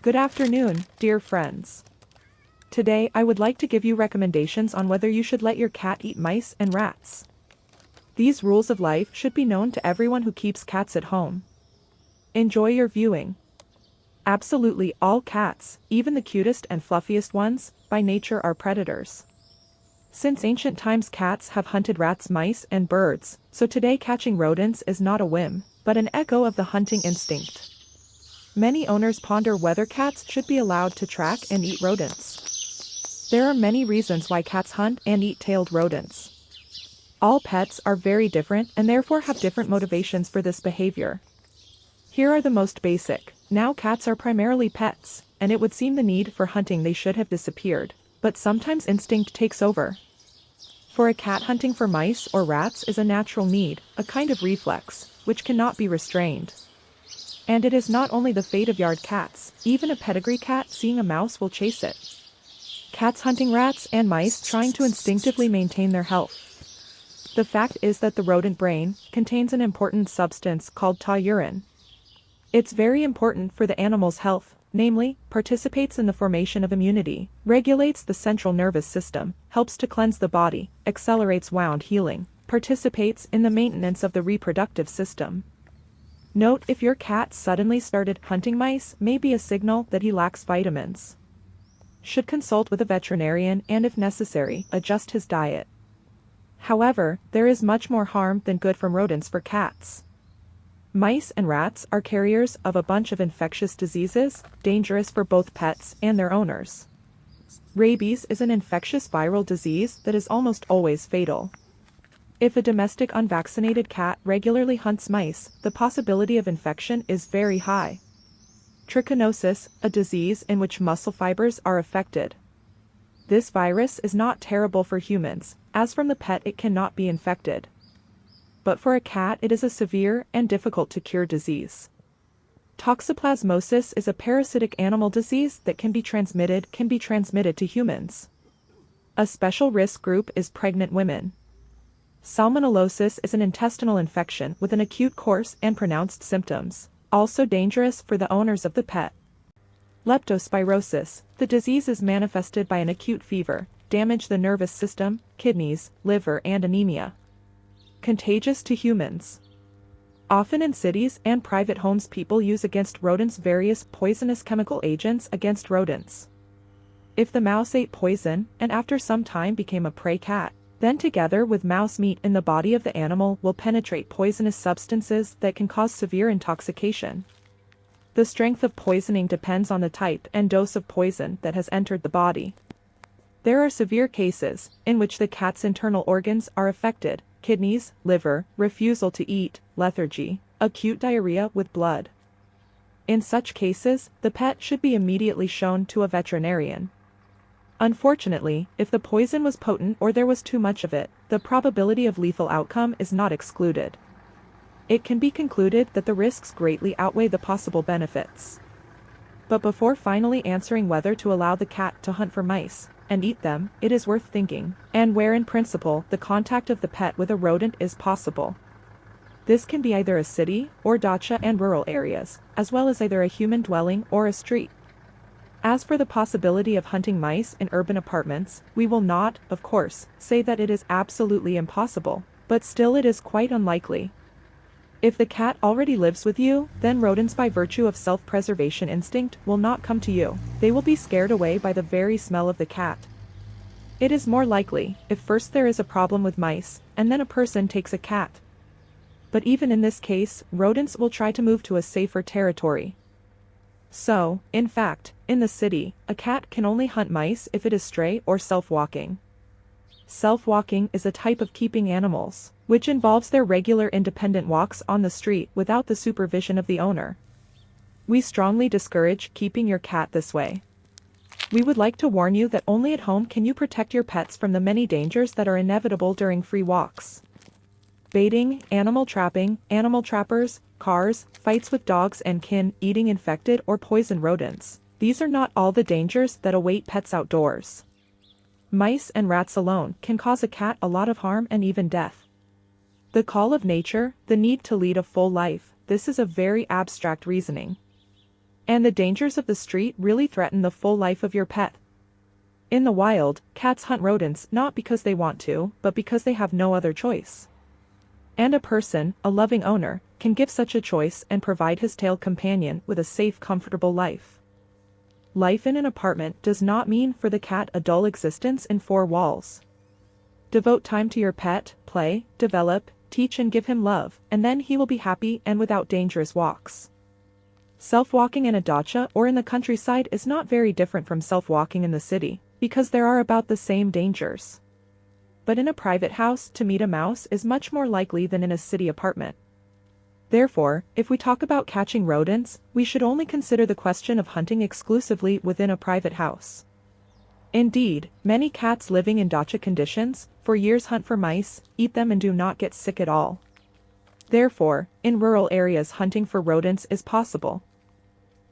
Good afternoon, dear friends. Today I would like to give you recommendations on whether you should let your cat eat mice and rats. These rules of life should be known to everyone who keeps cats at home. Enjoy your viewing. Absolutely all cats, even the cutest and fluffiest ones, by nature are predators. Since ancient times cats have hunted rats, mice, and birds, so today catching rodents is not a whim, but an echo of the hunting instinct. Many owners ponder whether cats should be allowed to track and eat rodents. There are many reasons why cats hunt and eat tailed rodents. All pets are very different and therefore have different motivations for this behavior. Here are the most basic. Now cats are primarily pets, and it would seem the need for hunting they should have disappeared, but sometimes instinct takes over. For a cat, hunting for mice or rats is a natural need, a kind of reflex, which cannot be restrained. And it is not only the fate of yard cats, even a pedigree cat seeing a mouse will chase it. Cats hunting rats and mice trying to instinctively maintain their health. The fact is that the rodent brain contains an important substance called taurin. It's very important for the animal's health, namely, participates in the formation of immunity, regulates the central nervous system, helps to cleanse the body, accelerates wound healing, participates in the maintenance of the reproductive system. Note, if your cat suddenly started hunting mice, may be a signal that he lacks vitamins. Should consult with a veterinarian and, if necessary, adjust his diet. However, there is much more harm than good from rodents for cats. Mice and rats are carriers of a bunch of infectious diseases, dangerous for both pets and their owners. Rabies is an infectious viral disease that is almost always fatal. If a domestic unvaccinated cat regularly hunts mice, the possibility of infection is very high. Trichinosis, a disease in which muscle fibers are affected. This virus is not terrible for humans, as from the pet it cannot be infected. But for a cat it is a severe and difficult to cure disease. Toxoplasmosis is a parasitic animal disease that can be transmitted to humans. A special risk group is pregnant women. Salmonellosis is an intestinal infection with an acute course and pronounced symptoms, also dangerous for the owners of the pet. Leptospirosis, the disease is manifested by an acute fever, damage the nervous system, kidneys, liver and anemia. Contagious to humans. Often in cities and private homes people use against rodents various poisonous chemical agents against rodents. If the mouse ate poison and after some time became a prey cat, then together with mouse meat in the body of the animal will penetrate poisonous substances that can cause severe intoxication. The strength of poisoning depends on the type and dose of poison that has entered the body. There are severe cases in which the cat's internal organs are affected: kidneys, liver, refusal to eat, lethargy, acute diarrhea with blood. In such cases, the pet should be immediately shown to a veterinarian. Unfortunately, if the poison was potent or there was too much of it, the probability of lethal outcome is not excluded. It can be concluded that the risks greatly outweigh the possible benefits. But before finally answering whether to allow the cat to hunt for mice and eat them, it is worth thinking, and where in principle the contact of the pet with a rodent is possible. This can be either a city or dacha and rural areas, as well as either a human dwelling or a street. As for the possibility of hunting mice in urban apartments, we will not, of course, say that it is absolutely impossible, but still it is quite unlikely. If the cat already lives with you, then rodents by virtue of self-preservation instinct will not come to you. They will be scared away by the very smell of the cat. It is more likely, if first there is a problem with mice, and then a person takes a cat. But even in this case, rodents will try to move to a safer territory. So, in fact, in the city, a cat can only hunt mice if it is stray or self-walking. Self-walking is a type of keeping animals, which involves their regular independent walks on the street without the supervision of the owner. We strongly discourage keeping your cat this way. We would like to warn you that only at home can you protect your pets from the many dangers that are inevitable during free walks. Baiting, animal trapping, animal trappers, cars, fights with dogs and kin, eating infected or poisoned rodents. These are not all the dangers that await pets outdoors. Mice and rats alone can cause a cat a lot of harm and even death. The call of nature, the need to lead a full life, this is a very abstract reasoning. And the dangers of the street really threaten the full life of your pet. In the wild, cats hunt rodents not because they want to, but because they have no other choice. And a person, a loving owner, can give such a choice and provide his tail companion with a safe, comfortable life. Life in an apartment does not mean for the cat a dull existence in four walls. Devote time to your pet, play, develop, teach and give him love, and then he will be happy and without dangerous walks. Self-walking in a dacha or in the countryside is not very different from self-walking in the city, because there are about the same dangers. But in a private house, to meet a mouse is much more likely than in a city apartment. Therefore, if we talk about catching rodents, we should only consider the question of hunting exclusively within a private house. Indeed, many cats living in dacha conditions, for years hunt for mice, eat them and do not get sick at all. Therefore, in rural areas hunting for rodents is possible.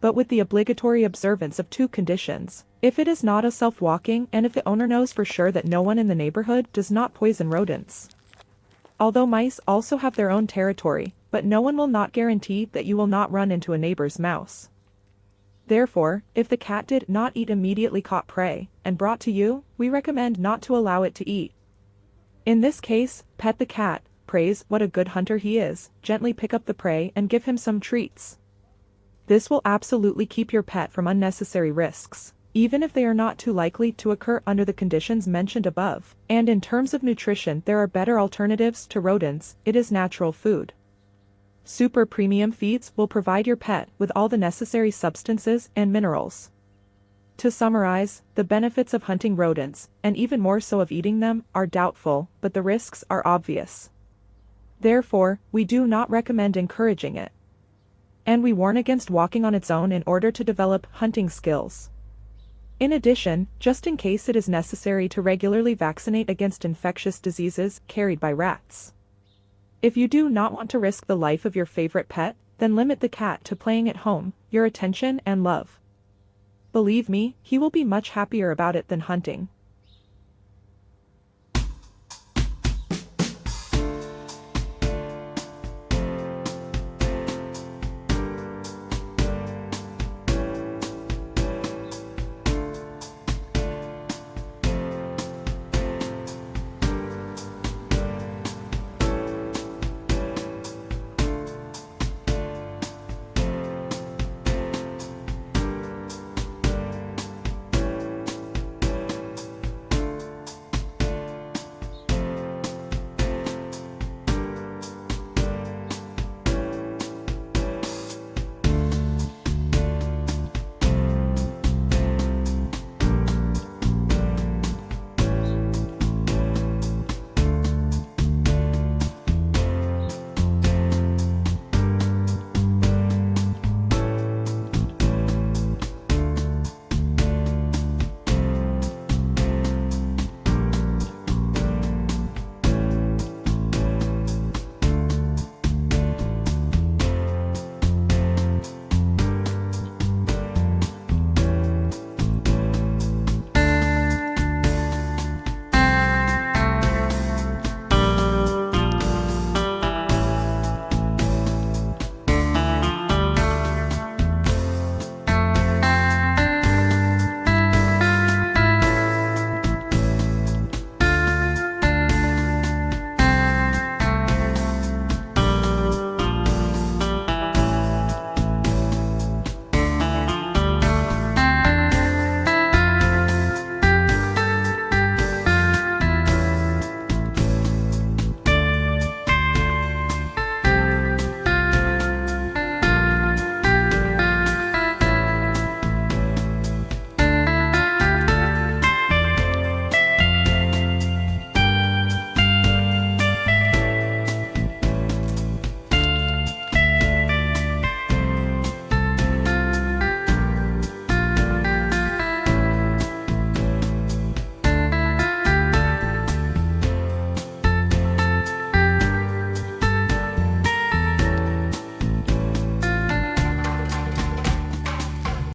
But with the obligatory observance of two conditions: if it is not a self-walking and if the owner knows for sure that no one in the neighborhood does not poison rodents. Although mice also have their own territory, but no one will not guarantee that you will not run into a neighbor's mouse. Therefore, if the cat did not eat immediately caught prey, and brought to you, we recommend not to allow it to eat. In this case, pet the cat, praise what a good hunter he is, gently pick up the prey and give him some treats. This will absolutely keep your pet from unnecessary risks, even if they are not too likely to occur under the conditions mentioned above. And in terms of nutrition, there are better alternatives to rodents. It is natural food. Super premium feeds will provide your pet with all the necessary substances and minerals. To summarize, the benefits of hunting rodents, and even more so of eating them, are doubtful, but the risks are obvious. Therefore, we do not recommend encouraging it. And we warn against walking on its own in order to develop hunting skills. In addition, just in case it is necessary to regularly vaccinate against infectious diseases carried by rats. If you do not want to risk the life of your favorite pet, then limit the cat to playing at home, your attention and love. Believe me, he will be much happier about it than hunting.